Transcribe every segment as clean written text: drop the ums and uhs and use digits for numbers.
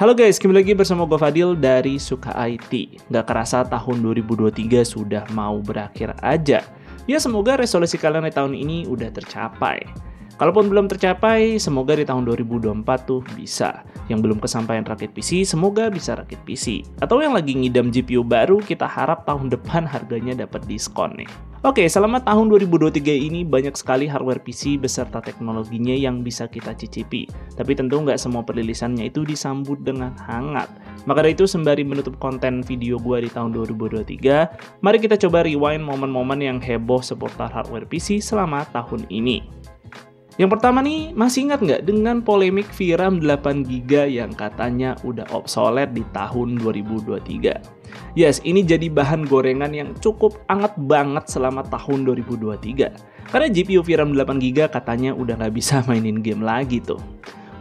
Halo guys, kembali lagi bersama gue Fadil dari Suka IT. Gak kerasa tahun 2023 sudah mau berakhir aja. Ya semoga resolusi kalian di tahun ini udah tercapai. Kalaupun belum tercapai, semoga di tahun 2024 tuh bisa. Yang belum kesampaian rakit PC, semoga bisa rakit PC. Atau yang lagi ngidam GPU baru, kita harap tahun depan harganya dapat diskon nih. Oke, selama tahun 2023 ini banyak sekali hardware PC beserta teknologinya yang bisa kita cicipi. Tapi tentu nggak semua perilisannya itu disambut dengan hangat. Maka dari itu, sembari menutup konten video gua di tahun 2023, mari kita coba rewind momen-momen yang heboh seputar hardware PC selama tahun ini. Yang pertama nih, masih ingat nggak dengan polemik VRAM 8GB yang katanya udah obsolete di tahun 2023? Yes, ini jadi bahan gorengan yang cukup hangat banget selama tahun 2023. Karena GPU VRAM 8GB katanya udah nggak bisa mainin game lagi tuh.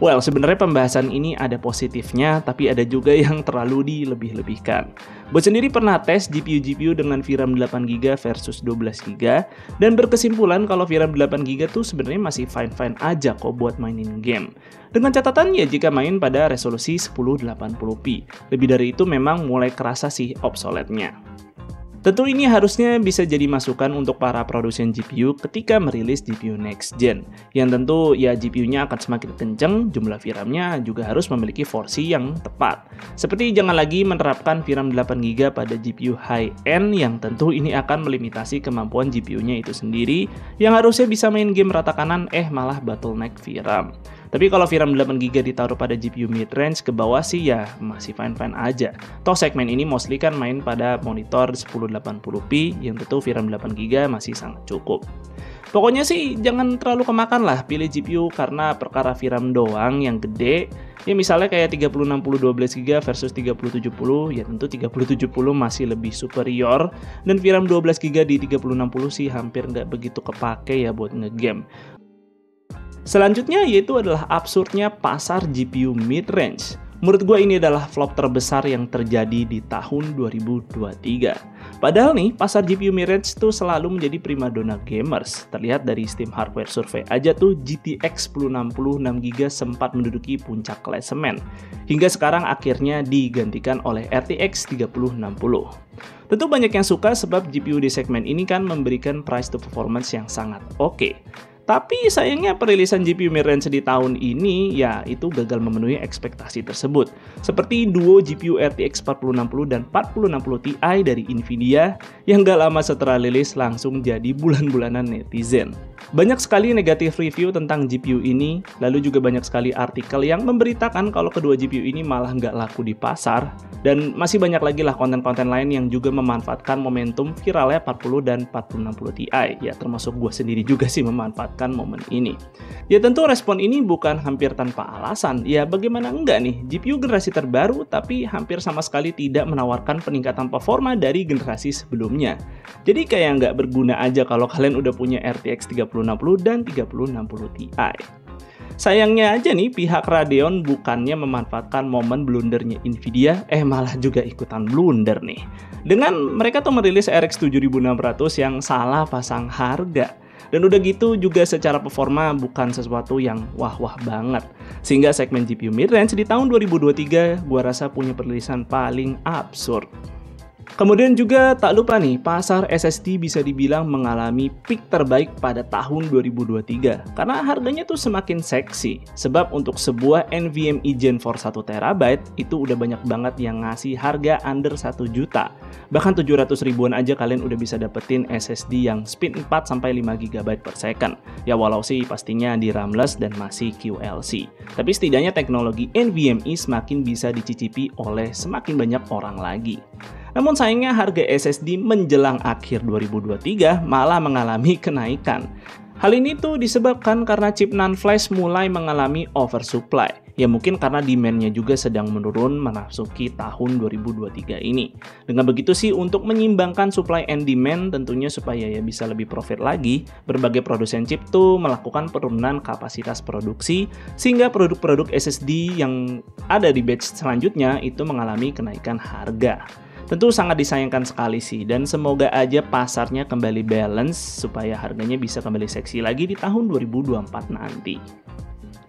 Well, sebenarnya pembahasan ini ada positifnya, tapi ada juga yang terlalu dilebih-lebihkan. Buat sendiri pernah tes GPU dengan VRAM 8GB versus 12GB, dan berkesimpulan kalau VRAM 8GB tuh sebenarnya masih fine-fine aja kok buat mainin game. Dengan catatannya jika main pada resolusi 1080p. Lebih dari itu memang mulai kerasa sih obsolete-nya. Tentu ini harusnya bisa jadi masukan untuk para produsen GPU ketika merilis GPU next gen. Yang tentu ya GPU-nya akan semakin kenceng, jumlah VRAM-nya juga harus memiliki porsi yang tepat. Seperti jangan lagi menerapkan VRAM 8GB pada GPU high-end yang tentu ini akan melimitasi kemampuan GPU-nya itu sendiri yang harusnya bisa main game rata kanan malah bottleneck VRAM. Tapi kalau VRAM 8GB ditaruh pada GPU mid-range ke bawah sih ya masih fine-fine aja. Toh segmen ini mostly kan main pada monitor 1080p yang tentu VRAM 8GB masih sangat cukup. Pokoknya sih jangan terlalu kemakan lah pilih GPU karena perkara VRAM doang yang gede. Ya misalnya kayak 3060 12GB versus 3070, ya tentu 3070 masih lebih superior. Dan VRAM 12GB di 3060 sih hampir nggak begitu kepake ya buat ngegame. Selanjutnya yaitu adalah absurdnya pasar GPU mid-range. Menurut gue ini adalah flop terbesar yang terjadi di tahun 2023. Padahal nih, pasar GPU mid-range tuh selalu menjadi primadona gamers. Terlihat dari Steam Hardware Survey aja tuh GTX 1060 6GB sempat menduduki puncak klasemen. Hingga sekarang akhirnya digantikan oleh RTX 3060. Tentu banyak yang suka sebab GPU di segmen ini kan memberikan price to performance yang sangat oke. Tapi sayangnya perilisan GPU mid-range di tahun ini ya itu gagal memenuhi ekspektasi tersebut. Seperti duo GPU RTX 4060 dan 4060 Ti dari Nvidia yang gak lama setelah rilis langsung jadi bulan-bulanan netizen. Banyak sekali negatif review tentang GPU ini, lalu juga banyak sekali artikel yang memberitakan kalau kedua GPU ini malah nggak laku di pasar, dan masih banyak lagi lah konten-konten lain yang juga memanfaatkan momentum viralnya 40 dan 4060 Ti, ya termasuk gue sendiri juga sih memanfaatkan momen ini. Ya tentu respon ini bukan hampir tanpa alasan, ya bagaimana enggak nih, GPU generasi terbaru tapi hampir sama sekali tidak menawarkan peningkatan performa dari generasi sebelumnya. Jadi kayak nggak berguna aja kalau kalian udah punya RTX 3060 dan 3060 Ti. Sayangnya aja nih pihak Radeon bukannya memanfaatkan momen blundernya Nvidia, malah juga ikutan blunder nih. Dengan mereka tuh merilis RX 7600 yang salah pasang harga. Dan udah gitu juga secara performa bukan sesuatu yang wah-wah banget. Sehingga segmen GPU mid-range di tahun 2023 gua rasa punya perilisan paling absurd. Kemudian juga tak lupa nih, pasar SSD bisa dibilang mengalami peak terbaik pada tahun 2023 karena harganya tuh semakin seksi. Sebab untuk sebuah NVMe Gen 4 1TB itu udah banyak banget yang ngasih harga under 1 juta. Bahkan 700 ribuan aja kalian udah bisa dapetin SSD yang speed 4-5GB per second. Ya walau sih pastinya di RAM-less dan masih QLC. Tapi setidaknya teknologi NVMe semakin bisa dicicipi oleh semakin banyak orang lagi. Namun sayangnya harga SSD menjelang akhir 2023 malah mengalami kenaikan. Hal ini tuh disebabkan karena chip NAND flash mulai mengalami oversupply. Ya mungkin karena demand-nya juga sedang menurun memasuki tahun 2023 ini. Dengan begitu sih untuk menyimbangkan supply and demand tentunya supaya ya bisa lebih profit lagi, berbagai produsen chip tuh melakukan penurunan kapasitas produksi sehingga produk-produk SSD yang ada di batch selanjutnya itu mengalami kenaikan harga. Tentu sangat disayangkan sekali sih, dan semoga aja pasarnya kembali balance supaya harganya bisa kembali seksi lagi di tahun 2024 nanti.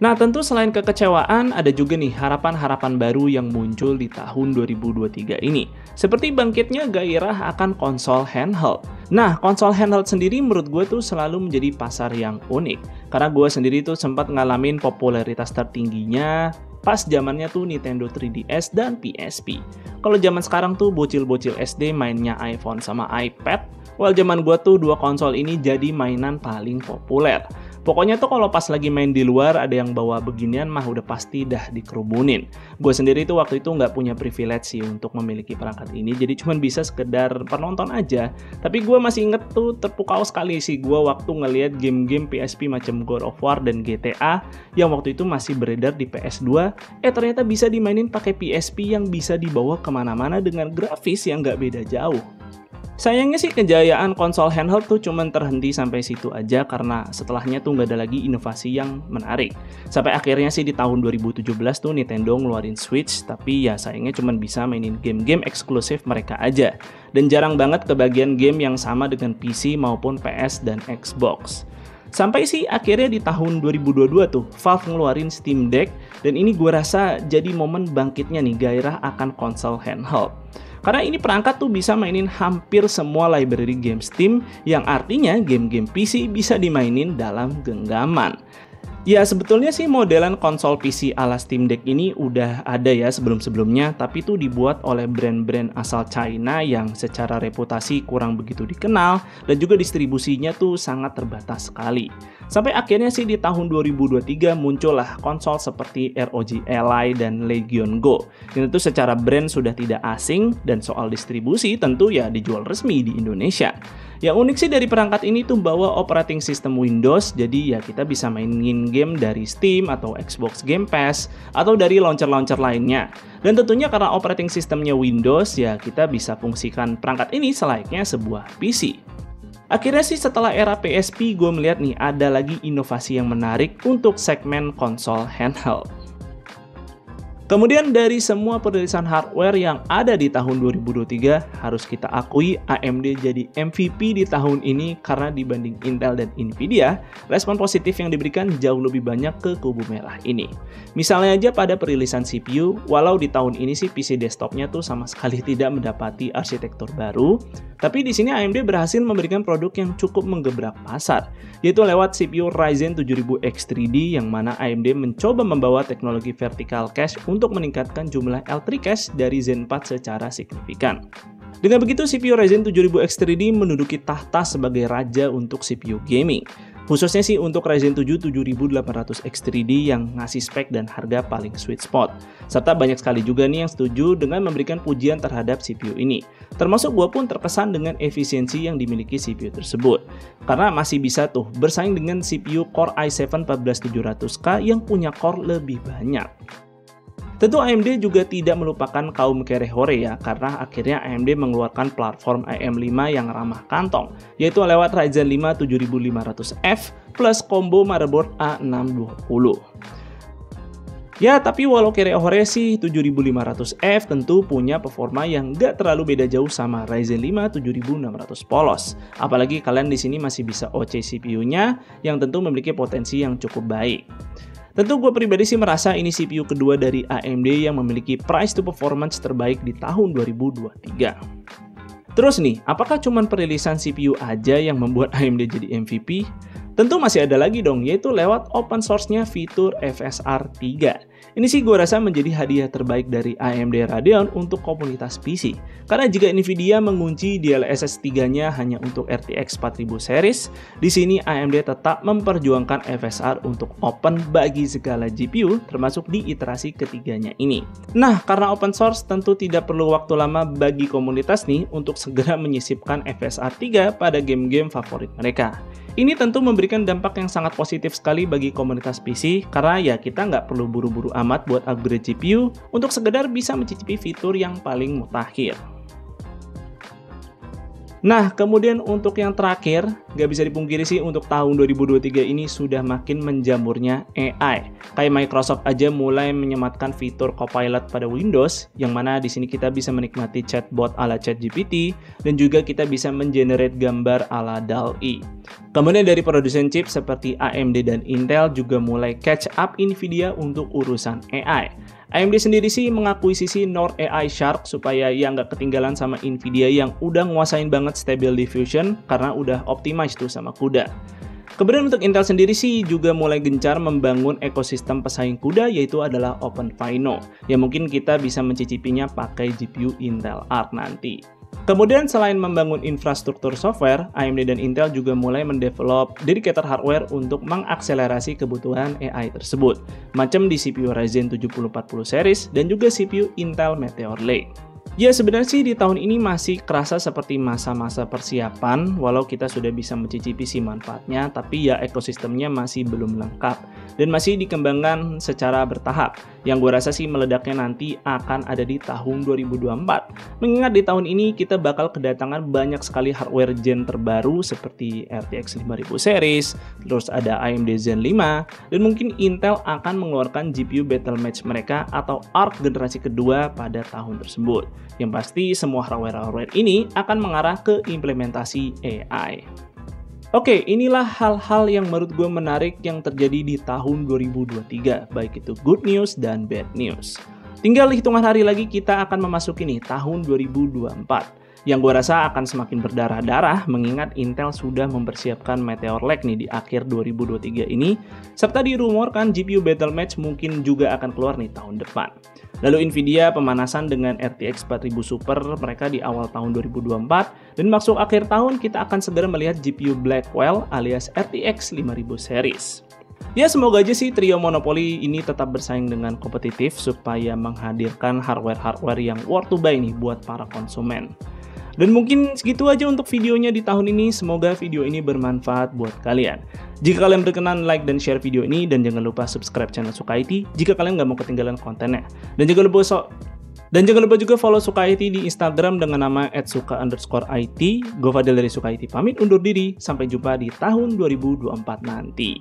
Nah, tentu selain kekecewaan, ada juga nih harapan-harapan baru yang muncul di tahun 2023 ini. Seperti bangkitnya gairah akan konsol handheld. Nah, konsol handheld sendiri menurut gue tuh selalu menjadi pasar yang unik. Karena gue sendiri tuh sempat ngalamin popularitas tertingginya pas zamannya tuh Nintendo 3DS dan PSP. Kalau zaman sekarang tuh bocil-bocil SD mainnya iPhone sama iPad, well zaman gue tuh dua konsol ini jadi mainan paling populer. Pokoknya tuh kalau pas lagi main di luar ada yang bawa beginian mah udah pasti dah dikerubunin. Gue sendiri tuh waktu itu nggak punya privilege sih untuk memiliki perangkat ini, jadi cuma bisa sekedar penonton aja. Tapi gue masih inget tuh terpukau sekali sih gue waktu ngelihat game-game PSP macam God of War dan GTA yang waktu itu masih beredar di PS2, ternyata bisa dimainin pakai PSP yang bisa dibawa kemana-mana dengan grafis yang nggak beda jauh. Sayangnya sih kejayaan konsol handheld tuh cuman terhenti sampai situ aja karena setelahnya tuh nggak ada lagi inovasi yang menarik. Sampai akhirnya sih di tahun 2017 tuh Nintendo ngeluarin Switch, tapi ya sayangnya cuman bisa mainin game-game eksklusif mereka aja. Dan jarang banget kebagian game yang sama dengan PC maupun PS dan Xbox. Sampai sih akhirnya di tahun 2022 tuh Valve ngeluarin Steam Deck, dan ini gue rasa jadi momen bangkitnya nih gairah akan konsol handheld. Karena ini perangkat tuh bisa mainin hampir semua library game Steam, yang artinya game-game PC bisa dimainin dalam genggaman. Ya sebetulnya sih modelan konsol PC ala Steam Deck ini udah ada ya sebelum-sebelumnya, tapi itu dibuat oleh brand-brand asal China yang secara reputasi kurang begitu dikenal dan juga distribusinya tuh sangat terbatas sekali. Sampai akhirnya sih di tahun 2023 muncullah konsol seperti ROG Ally dan Legion Go. Ini tuh secara brand sudah tidak asing dan soal distribusi tentu ya dijual resmi di Indonesia. Yang unik sih dari perangkat ini tuh bawa operating system Windows, jadi ya kita bisa mainin game dari Steam atau Xbox Game Pass atau dari launcher-launcher lainnya. Dan tentunya karena operating systemnya Windows, ya kita bisa fungsikan perangkat ini selayaknya sebuah PC. Akhirnya sih setelah era PSP, gue melihat nih ada lagi inovasi yang menarik untuk segmen konsol handheld. Kemudian dari semua perilisan hardware yang ada di tahun 2023, harus kita akui AMD jadi MVP di tahun ini karena dibanding Intel dan Nvidia, respon positif yang diberikan jauh lebih banyak ke kubu merah ini. Misalnya aja pada perilisan CPU, walau di tahun ini sih PC desktopnya tuh sama sekali tidak mendapati arsitektur baru, tapi di sini AMD berhasil memberikan produk yang cukup menggebrak pasar, yaitu lewat CPU Ryzen 7000 X3D yang mana AMD mencoba membawa teknologi vertical cache untuk meningkatkan jumlah L3 cache dari Zen 4 secara signifikan. Dengan begitu, CPU Ryzen 7000 X3D menduduki tahta sebagai raja untuk CPU gaming. Khususnya sih untuk Ryzen 7 7800 X3D yang ngasih spek dan harga paling sweet spot. Serta banyak sekali juga nih yang setuju dengan memberikan pujian terhadap CPU ini. Termasuk gue pun terkesan dengan efisiensi yang dimiliki CPU tersebut. Karena masih bisa tuh bersaing dengan CPU Core i7 14700K yang punya core lebih banyak. Tentu AMD juga tidak melupakan kaum kere-hore ya, karena akhirnya AMD mengeluarkan platform AM5 yang ramah kantong, yaitu lewat Ryzen 5 7500F plus combo motherboard A620. Ya, tapi walau kere-hore sih, 7500F tentu punya performa yang nggak terlalu beda jauh sama Ryzen 5 7600 polos. Apalagi kalian di sini masih bisa OC CPU-nya yang tentu memiliki potensi yang cukup baik. Tentu gue pribadi sih merasa ini CPU kedua dari AMD yang memiliki price to performance terbaik di tahun 2023. Terus nih, apakah cuma perilisan CPU aja yang membuat AMD jadi MVP? Tentu masih ada lagi dong, yaitu lewat open source-nya fitur FSR 3. Ini sih gue rasa menjadi hadiah terbaik dari AMD Radeon untuk komunitas PC. Karena jika Nvidia mengunci DLSS 3-nya hanya untuk RTX 4000 series, di sini AMD tetap memperjuangkan FSR untuk open bagi segala GPU, termasuk di iterasi ketiganya ini. Nah, karena open source tentu tidak perlu waktu lama bagi komunitas nih untuk segera menyisipkan FSR 3 pada game-game favorit mereka. Ini tentu memberikan dampak yang sangat positif sekali bagi komunitas PC, karena ya kita nggak perlu buru-buru amat buat upgrade GPU untuk sekedar bisa mencicipi fitur yang paling mutakhir. Nah, kemudian untuk yang terakhir, nggak bisa dipungkiri sih untuk tahun 2023 ini sudah makin menjamurnya AI. Kayak Microsoft aja mulai menyematkan fitur Copilot pada Windows, yang mana di sini kita bisa menikmati chatbot ala ChatGPT, dan juga kita bisa mengenerate gambar ala DALL-E. Kemudian dari produsen chip seperti AMD dan Intel juga mulai catch up Nvidia untuk urusan AI. AMD sendiri sih mengakuisisi Nord AI Shark supaya ya nggak ketinggalan sama Nvidia yang udah nguasain banget Stable Diffusion karena udah optimize tuh sama CUDA. Kemudian untuk Intel sendiri sih juga mulai gencar membangun ekosistem pesaing CUDA yaitu adalah OpenFINO yang mungkin kita bisa mencicipinya pakai GPU Intel Arc nanti. Kemudian selain membangun infrastruktur software, AMD dan Intel juga mulai mendevelop dedicated hardware untuk mengakselerasi kebutuhan AI tersebut, macam di CPU Ryzen 7040 series dan juga CPU Intel Meteor Lake. Ya sebenarnya sih di tahun ini masih kerasa seperti masa-masa persiapan, walau kita sudah bisa mencicipi si manfaatnya, tapi ya ekosistemnya masih belum lengkap dan masih dikembangkan secara bertahap. Yang gue rasa sih meledaknya nanti akan ada di tahun 2024. Mengingat di tahun ini kita bakal kedatangan banyak sekali hardware gen terbaru seperti RTX 5000 series, terus ada AMD Zen 5, dan mungkin Intel akan mengeluarkan GPU Battle Match mereka atau Arc generasi kedua pada tahun tersebut. Yang pasti semua hardware ini akan mengarah ke implementasi AI. Oke, inilah hal-hal yang menurut gue menarik yang terjadi di tahun 2023, baik itu good news dan bad news. Tinggal hitungan hari lagi kita akan memasuki nih tahun 2024. Yang gue rasa akan semakin berdarah-darah mengingat Intel sudah mempersiapkan Meteor Lake nih di akhir 2023 ini, serta dirumorkan GPU Battle Match mungkin juga akan keluar nih tahun depan. Lalu Nvidia pemanasan dengan RTX 4000 Super mereka di awal tahun 2024, dan masuk akhir tahun kita akan segera melihat GPU Blackwell alias RTX 5000 series. Ya semoga aja sih trio monopoli ini tetap bersaing dengan kompetitif supaya menghadirkan hardware-hardware yang worth to buy nih buat para konsumen. Dan mungkin segitu aja untuk videonya di tahun ini, semoga video ini bermanfaat buat kalian. Jika kalian berkenan like dan share video ini, dan jangan lupa subscribe channel Suka IT jika kalian nggak mau ketinggalan kontennya. Dan jangan lupa juga follow Suka IT di Instagram dengan nama @suka_IT. Gue Fadil dari Suka IT pamit undur diri, sampai jumpa di tahun 2024 nanti.